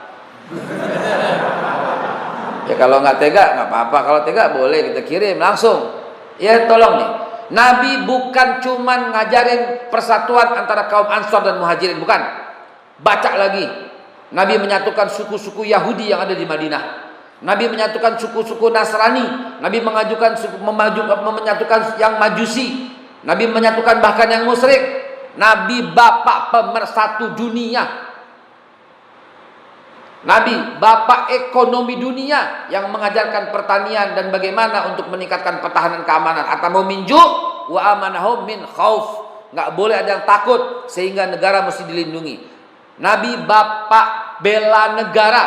Ya kalau nggak tega nggak apa-apa. Kalau tega boleh kita kirim langsung. Ya, tolong nih. Nabi bukan cuman ngajarin persatuan antara kaum Ansor dan Muhajirin, bukan. Baca lagi. Nabi menyatukan suku-suku Yahudi yang ada di Madinah. Nabi menyatukan suku-suku Nasrani. Nabi menyatukan yang Majusi. Nabi menyatukan bahkan yang musyrik. Nabi bapak pemersatu dunia. Nabi bapak ekonomi dunia yang mengajarkan pertanian dan bagaimana untuk meningkatkan pertahanan keamanan. Atamu minju wa amanahum min khauf. Nggak boleh ada yang takut sehingga negara mesti dilindungi. Nabi bapak bela negara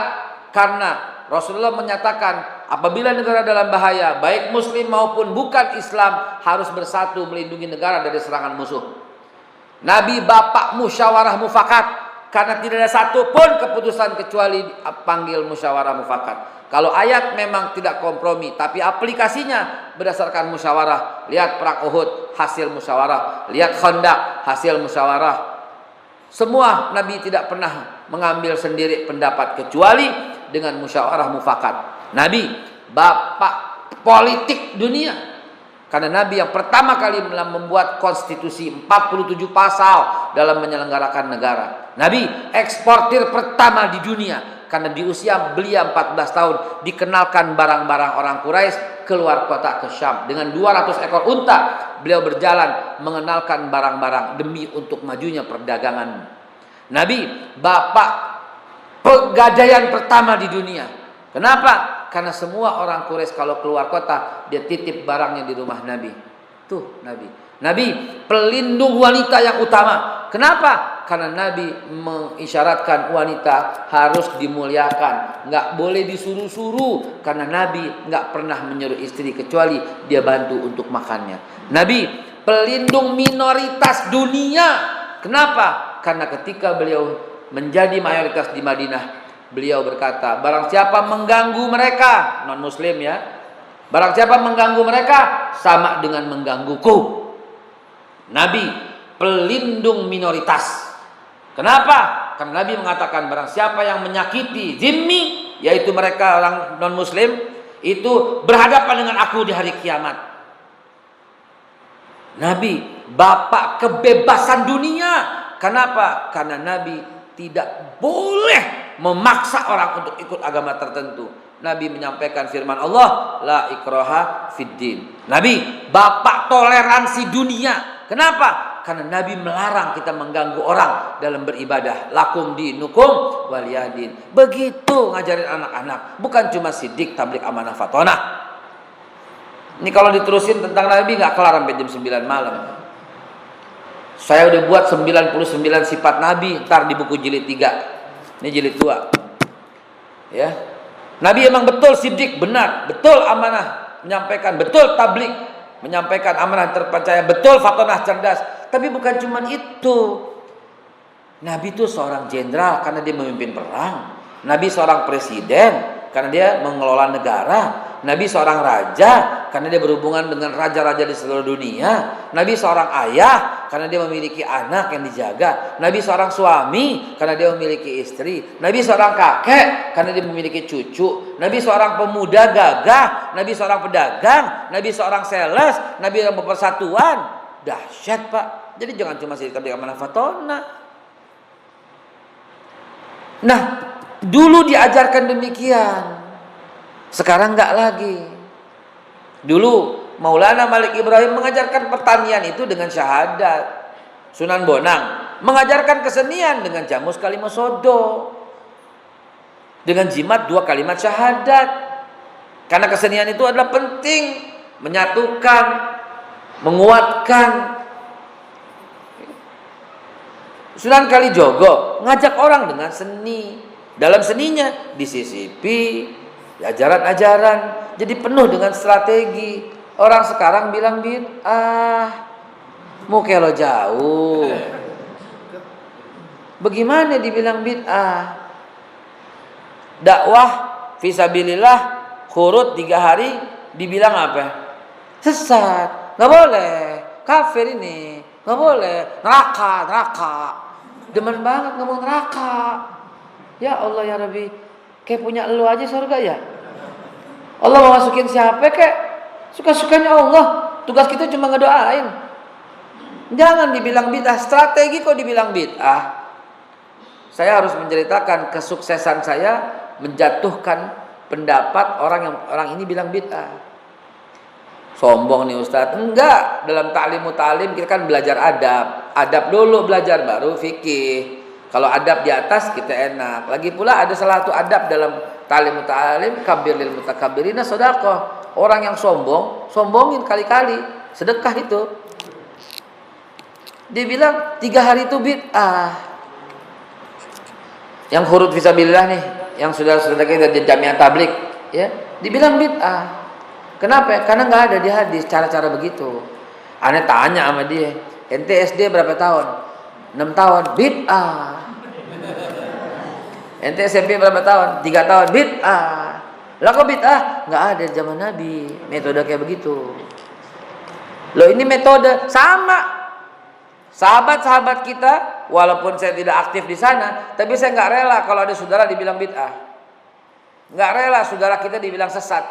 karena Rasulullah menyatakan apabila negara dalam bahaya, baik muslim maupun bukan Islam harus bersatu melindungi negara dari serangan musuh. Nabi bapak musyawarah mufakat karena tidak ada satu pun keputusan kecuali panggil musyawarah mufakat. Kalau ayat memang tidak kompromi, tapi aplikasinya berdasarkan musyawarah. Lihat perang Uhud, hasil musyawarah. Lihat Khandaq, hasil musyawarah. Semua Nabi tidak pernah mengambil sendiri pendapat kecuali dengan musyawarah mufakat. Nabi bapak politik dunia. Karena Nabi yang pertama kali membuat konstitusi 47 pasal dalam menyelenggarakan negara. Nabi eksportir pertama di dunia. Karena di usia belia 14 tahun dikenalkan barang-barang orang Quraisy keluar kota ke Syam. Dengan 200 ekor unta beliau berjalan mengenalkan barang-barang demi untuk majunya perdagangan. Nabi bapak pegadaian pertama di dunia. Kenapa? Karena semua orang Quraisy kalau keluar kota dia titip barangnya di rumah Nabi. Tuh Nabi. Nabi pelindung wanita yang utama. Kenapa? Karena Nabi mengisyaratkan wanita harus dimuliakan, nggak boleh disuruh-suruh. Karena Nabi nggak pernah menyuruh istri kecuali dia bantu untuk makannya. Nabi pelindung minoritas dunia. Kenapa? Karena ketika beliau menjadi mayoritas di Madinah, beliau berkata, barang siapa mengganggu mereka, non muslim ya, barang siapa mengganggu mereka sama dengan menggangguku. Nabi pelindung minoritas. Kenapa? Karena Nabi mengatakan barang siapa yang menyakiti zimmi, yaitu mereka orang non muslim, itu berhadapan dengan aku di hari kiamat. Nabi bapak kebebasan dunia. Kenapa? Karena Nabi tidak boleh memaksa orang untuk ikut agama tertentu. Nabi menyampaikan firman Allah, la ikraha fid din. Nabi bapak toleransi dunia. Kenapa? Karena Nabi melarang kita mengganggu orang dalam beribadah. Lakum dinukum waliyadin. Begitu ngajarin anak-anak. Bukan cuma sidik, tablik, amanah, fatonah. Ini kalau diterusin tentang Nabi nggak kelar sampai jam 9 malam. Saya udah buat 99 sifat Nabi, ntar di buku jilid 3. Ini jilid 2. Ya. Nabi emang betul sidik, benar, betul amanah, menyampaikan, betul tablik, menyampaikan amanah terpercaya, betul fatonah, cerdas. Tapi bukan cuma itu. Nabi itu seorang jenderal karena dia memimpin perang. Nabi seorang presiden karena dia mengelola negara. Nabi seorang raja karena dia berhubungan dengan raja-raja di seluruh dunia. Nabi seorang ayah karena dia memiliki anak yang dijaga. Nabi seorang suami karena dia memiliki istri. Nabi seorang kakek karena dia memiliki cucu. Nabi seorang pemuda gagah. Nabi seorang pedagang. Nabi seorang sales. Nabi yang berpersatuan. Dahsyat Pak. Jadi jangan cuma sidik tablik amanah fatonah. Nah, dulu diajarkan demikian. Sekarang enggak lagi. Dulu Maulana Malik Ibrahim mengajarkan pertanian itu dengan syahadat. Sunan Bonang mengajarkan kesenian dengan jamus kalimat sodo. Dengan jimat 2 kalimat syahadat. Karena kesenian itu adalah penting, menyatukan, menguatkan. Sunan Kalijogo ngajak orang dengan seni. Dalam seninya disisipi ajaran-ajaran, jadi penuh dengan strategi. Orang sekarang bilang bid'ah, mukelo jauh. Bagaimana dibilang bid'ah? Dakwah fisabilillah khurut 3 hari dibilang apa? Sesat, nggak boleh, kafir ini, nggak boleh, neraka. Demen banget ngomong neraka. Ya Allah ya Rabbi, kayak punya elu aja surga ya. Allah mau masukin siapa kek? Suka-sukanya Allah. Tugas kita cuma ngedoain. Jangan dibilang bid'ah. Strategi kok dibilang bid'ah. Saya harus menceritakan kesuksesan saya menjatuhkan pendapat orang ini bilang bid'ah. Sombong nih Ustadz. Enggak. Dalam ta'lim kita kan belajar adab. Adab dulu belajar baru fikih. Kalau adab di atas kita enak. Lagi pula ada salah satu adab dalam ta'lim kabir lil mutakabbirina sedekah. Orang yang sombong, sombongin kali-kali. Sedekah itu. Dia bilang 3 hari itu bid'ah. Yang huruf fisabilillah nih, yang saudara-saudara kita di Jamiah Tablik, ya, dibilang bid'ah. Kenapa? Karena nggak ada di hadis cara-cara begitu. Aneh tanya sama dia, ente SD berapa tahun? 6 tahun, bid'ah. Ente SMP berapa tahun? 3 tahun, bid'ah. Lah kok bid'ah? Nggak ada di zaman Nabi metode kayak begitu. Loh ini metode sama. Sahabat-sahabat kita, walaupun saya tidak aktif di sana, tapi saya nggak rela kalau ada saudara dibilang bid'ah. Nggak rela saudara kita dibilang sesat.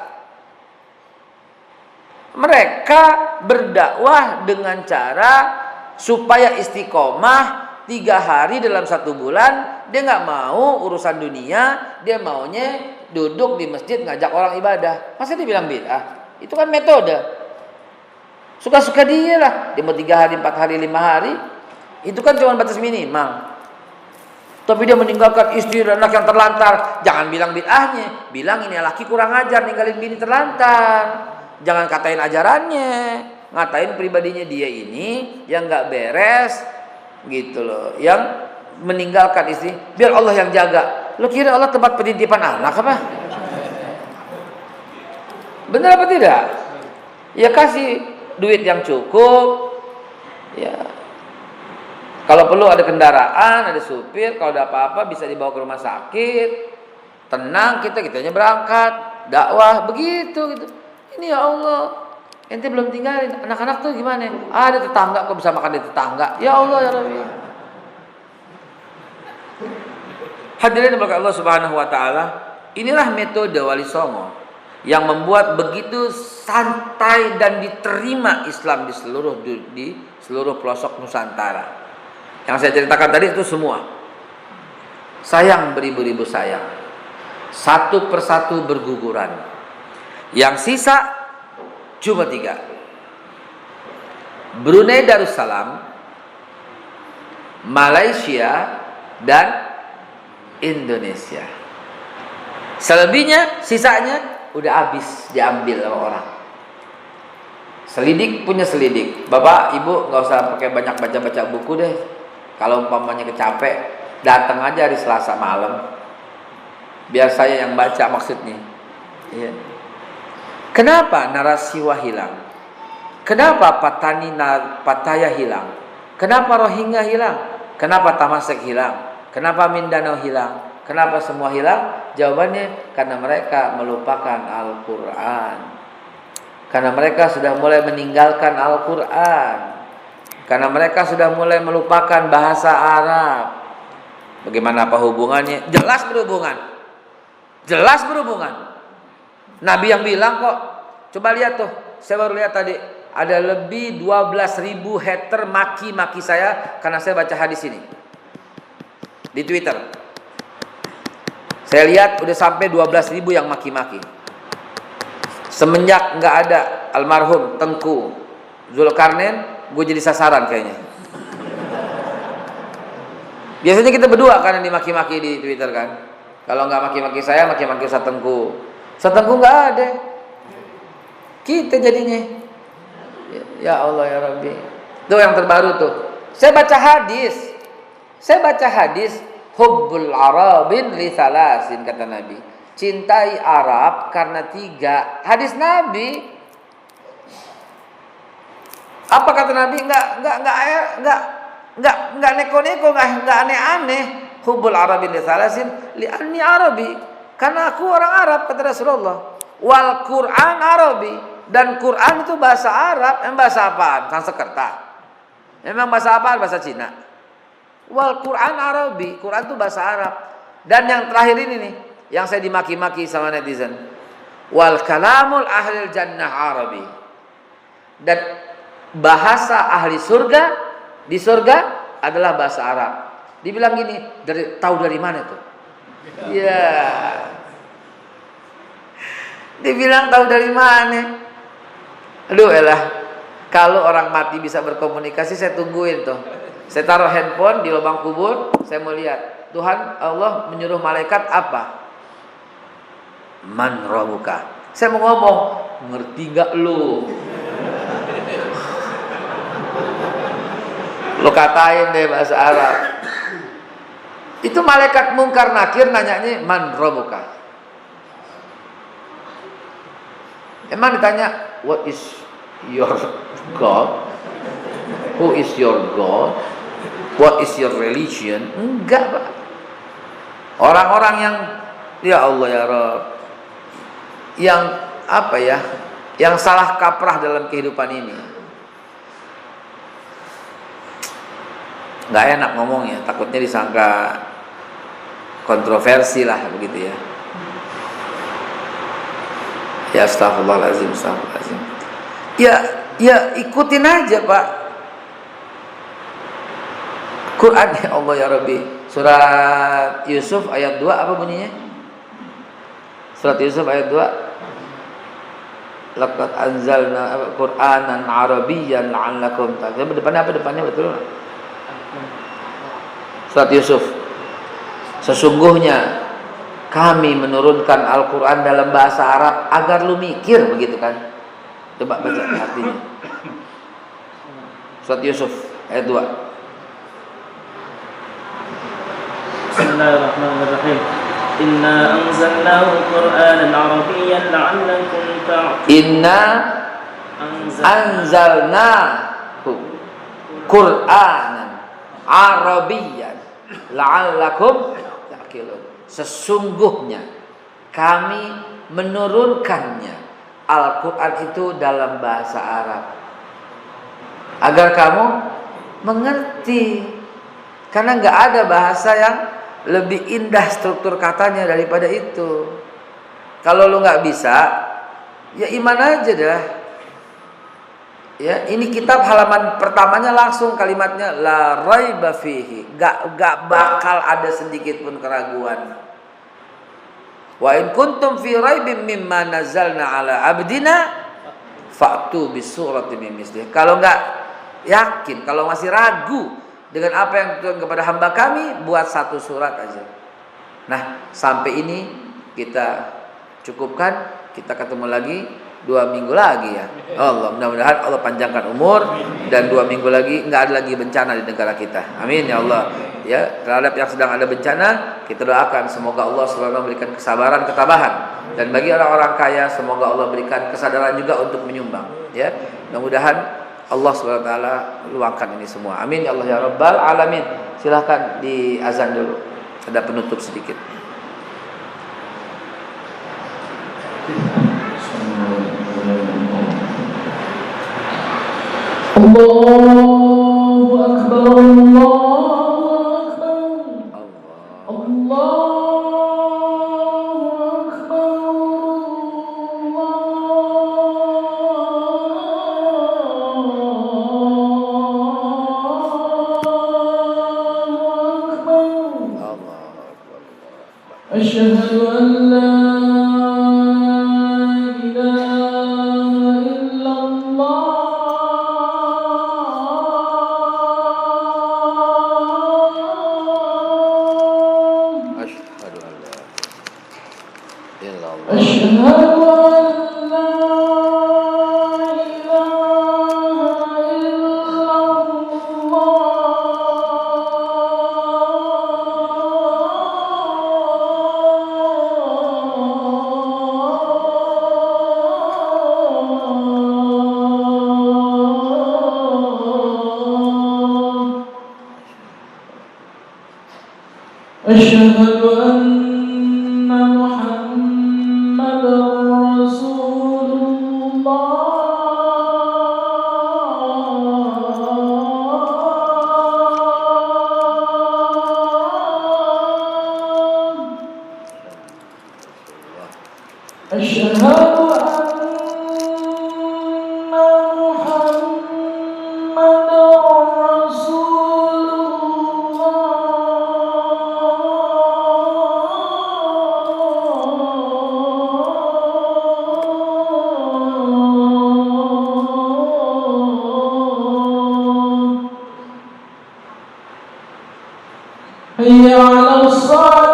Mereka berdakwah dengan cara supaya istiqomah 3 hari dalam 1 bulan. Dia nggak mau urusan dunia, dia maunya duduk di masjid ngajak orang ibadah. Masa dia bilang bid'ah? Itu kan metode. Suka-suka dia lah. Dia mau 3 hari, 4 hari, 5 hari. Itu kan cuma batas minimal. Tapi dia meninggalkan istri dan anak yang terlantar. Jangan bilang bid'ahnya, bilang ini laki kurang ajar ninggalin bini terlantar. Jangan katain ajarannya, ngatain pribadinya dia ini yang nggak beres gitu loh, yang meninggalkan istri biar Allah yang jaga. Lo kira Allah tempat penitipan anak apa? Benar apa tidak? Ya kasih duit yang cukup. Ya, kalau perlu ada kendaraan, ada supir, kalau ada apa-apa bisa dibawa ke rumah sakit. Tenang, kitanya berangkat dakwah begitu gitu. Ini ya Allah, ente belum tinggalin anak-anak tuh gimana? Ada tetangga kok bisa makan di tetangga. Ya Allah ya Rabbi. Hadirin berkat Allah Subhanahu wa taala, inilah metode Wali Songo yang membuat begitu santai dan diterima Islam di seluruh pelosok Nusantara. Yang saya ceritakan tadi itu semua. Sayang beribu-ribu sayang. Satu persatu berguguran. Yang sisa cuma 3. Brunei Darussalam, Malaysia, dan Indonesia. Selebihnya, sisanya udah habis diambil sama orang. Selidik punya selidik. Bapak, Ibu nggak usah pakai banyak baca-baca buku deh. Kalau umpamanya kecapek, datang aja hari Selasa malam. Biar saya yang baca maksudnya. Iya. Kenapa narasiwa hilang? Kenapa Pattaya hilang? Kenapa Rohingya hilang? Kenapa Tamasek hilang? Kenapa Mindanao hilang? Kenapa semua hilang? Jawabannya karena mereka melupakan Al-Quran. Karena mereka sudah mulai meninggalkan Al-Quran. Karena mereka sudah mulai melupakan bahasa Arab. Bagaimana apa hubungannya? Jelas berhubungan. Jelas berhubungan. Nabi yang bilang kok. Coba lihat tuh. Saya baru lihat tadi. Ada lebih 12.000 hater maki-maki saya karena saya baca hadis ini di Twitter. Saya lihat udah sampai 12.000 yang maki-maki. Semenjak nggak ada almarhum Tengku Zulkarnain, gue jadi sasaran kayaknya. Biasanya kita berdua kan yang dimaki-maki di Twitter kan. Kalau nggak maki-maki saya, maki-maki Ustaz Tengku. Ustaz Tengku nggak ada. Kita jadinya. Ya Allah ya Rabbi. Itu yang terbaru tuh. Saya baca hadis. Hubbul Arabin li thalasin, kata Nabi. Cintai Arab karena 3. Hadis Nabi. Apa kata Nabi? Enggak neko-neko, enggak aneh-aneh. Hubbul Arabin li thalasin li anni Arabi. Karena aku orang Arab, kata Rasulullah. Wal Quran Arabi. Dan Quran itu bahasa Arab. Emang bahasa apaan? Sanskerta. Memang bahasa apaan? Bahasa Cina. Wal Quran Arabi. Quran itu bahasa Arab. Dan yang terakhir ini nih, yang saya dimaki-maki sama netizen. Wal kalamul ahlil jannah Arabi. Dan bahasa ahli surga di surga adalah bahasa Arab. Dibilang gini, tahu dari mana tuh? Ya. Dibilang tahu dari mana? Aduh elah. Kalau orang mati bisa berkomunikasi, saya tungguin tuh. Saya taruh handphone di lubang kubur, saya mau lihat. Tuhan Allah menyuruh malaikat apa? Man rabbuka. Saya mau ngomong, ngerti gak lu? Lo katain deh bahasa Arab. Itu malaikat mungkar nakir nanyanya man rabbuka. Emang ditanya, what is your God? Who is your God? What is your religion? Enggak, Pak. Orang-orang yang ya Allah ya Rabb, yang apa ya, yang salah kaprah dalam kehidupan ini. Nggak enak ngomongnya, takutnya disangka kontroversi lah begitu ya. Ya astagfirullahaladzim. Ya ikutin aja Pak. Quran ya Allah ya Rabbi. Surat Yusuf ayat 2 apa bunyinya? Surat Yusuf ayat 2. Laqad anzalna Qur'anan Arabiyyan la'allakum taqilun. Depannya apa? Depannya betul. Surat Yusuf. Sesungguhnya kami menurunkan Al-Qur'an dalam bahasa Arab agar lu mikir, begitu kan? Coba baca artinya. Surat Yusuf ayat 2. Bismillahirrahmanirrahim. Inna anzalnahu Qur'anan Arabiyyan la'allakum ta'qilun. Inna anzalnahu Qur'anan Arabiyyan la'allakum ta'qilun. Sesungguhnya kami menurunkannya Al-Quran itu dalam bahasa Arab agar kamu mengerti, karena nggak ada bahasa yang lebih indah struktur katanya daripada itu. Kalau lu nggak bisa, ya iman aja dah. Ya, ini kitab halaman pertamanya langsung kalimatnya la raiba fihi, nggak bakal ada sedikit pun keraguan. Wa in kuntum fi raibin mimma nazzalna ala abdina fa'tu bisuratin min mislih. Kalau nggak yakin, kalau masih ragu dengan apa yang Tuhan kepada hamba kami, buat satu surat aja. Nah, sampai ini kita cukupkan. Kita ketemu lagi 2 minggu lagi ya. Allah, mudah-mudahan Allah panjangkan umur dan 2 minggu lagi nggak ada lagi bencana di negara kita. Amin ya Allah. Ya, terhadap yang sedang ada bencana, kita doakan semoga Allah selalu memberikan kesabaran, ketabahan, dan bagi orang-orang kaya semoga Allah berikan kesadaran juga untuk menyumbang. Ya, mudah-mudahan Allah SWT luangkan ini semua. Amin ya Allah ya Rabbal Alamin. Silahkan di azan dulu. Ada penutup sedikit. Allahu Akbar, Allahu Akbar, Allahu Akbar. Asyhadu an la أشهد أن محمدا رسول الله أشهد حي على الصلاة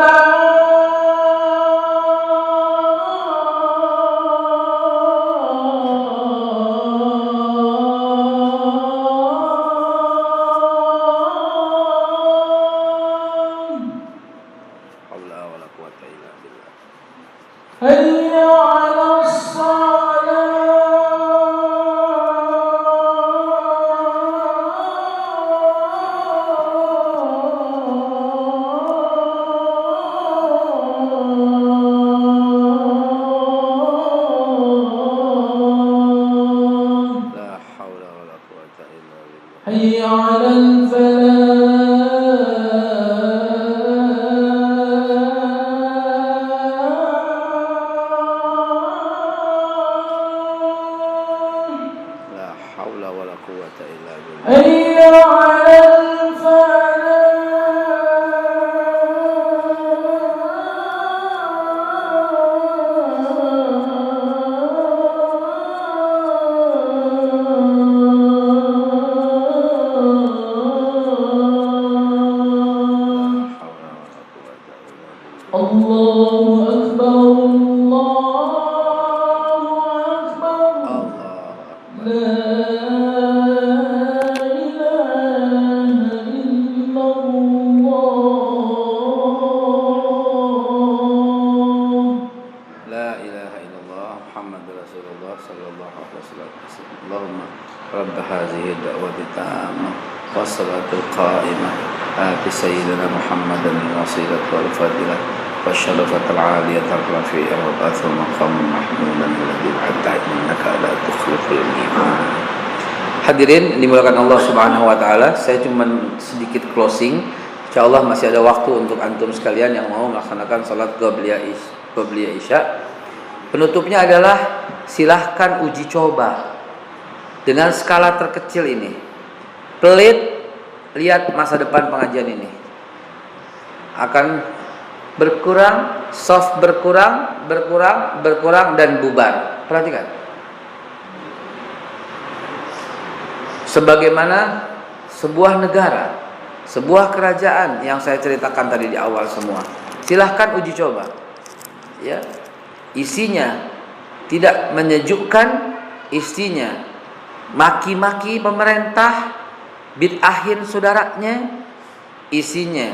حي على حي على الفلاح haula wala quwwata illa billah. حي على الفلاح الله أكبر لا إله إلا الله لا إله إلا الله محمد رسول الله صلى الله عليه وسلم. اللهم رب هذه الدعوة التامة والصلاة القائمة آت سيدنا محمدا الوسيلة والفضيلة والشرفة العالية الرفيعة وبعث مقام محمودا الذي وعدته إنك لا تخلف الميعاد. Hadirin dimulakan Allah Subhanahu wa taala, saya cuma sedikit closing. Insyaallah masih ada waktu untuk antum sekalian yang mau melaksanakan salat qabliyah isya. Penutupnya adalah silahkan uji coba dengan skala terkecil ini. Pelit, lihat masa depan pengajian ini akan berkurang, soft berkurang dan bubar. Perhatikan. Sebagaimana sebuah negara, sebuah kerajaan yang saya ceritakan tadi di awal semua. Silahkan uji coba. Ya. Isinya tidak menyejukkan, isinya maki-maki pemerintah, bid'ahin saudaranya, isinya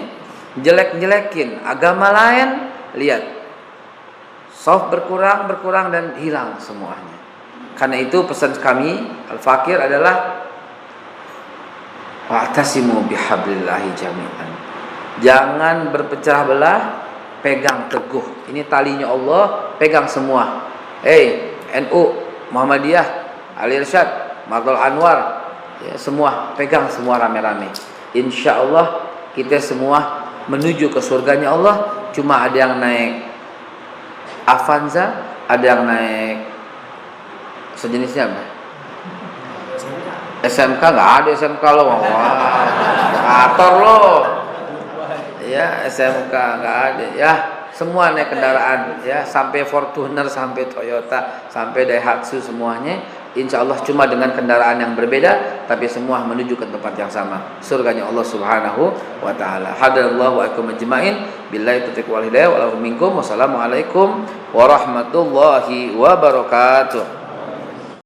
jelek-jelekin agama lain, lihat. Soft berkurang dan hilang semuanya. Karena itu pesan kami Al-Fakir adalah wa'tasimu bihablillahi jami'an. Jangan berpecah belah, pegang teguh. Ini talinya Allah, pegang semua. NU, Muhammadiyah, Al-Irsyad, Madul Anwar, ya, semua pegang semua rame-rame. Insya Allah kita semua menuju ke surganya Allah. Cuma ada yang naik Avanza, ada yang naik sejenisnya apa? SMK nggak ada SMK lo, motor lo, ya SMK nggak ada, ya semua naik kendaraan, ya sampai Fortuner, sampai Toyota, sampai Daihatsu semuanya, insya Allah cuma dengan kendaraan yang berbeda, tapi semua menuju ke tempat yang sama, surganya Allah Subhanahu wa Ta'ala. Hadarallahu akum ajma'in, billahi taufiq wal hidayah, wassalamualaikum warahmatullahi wabarakatuh.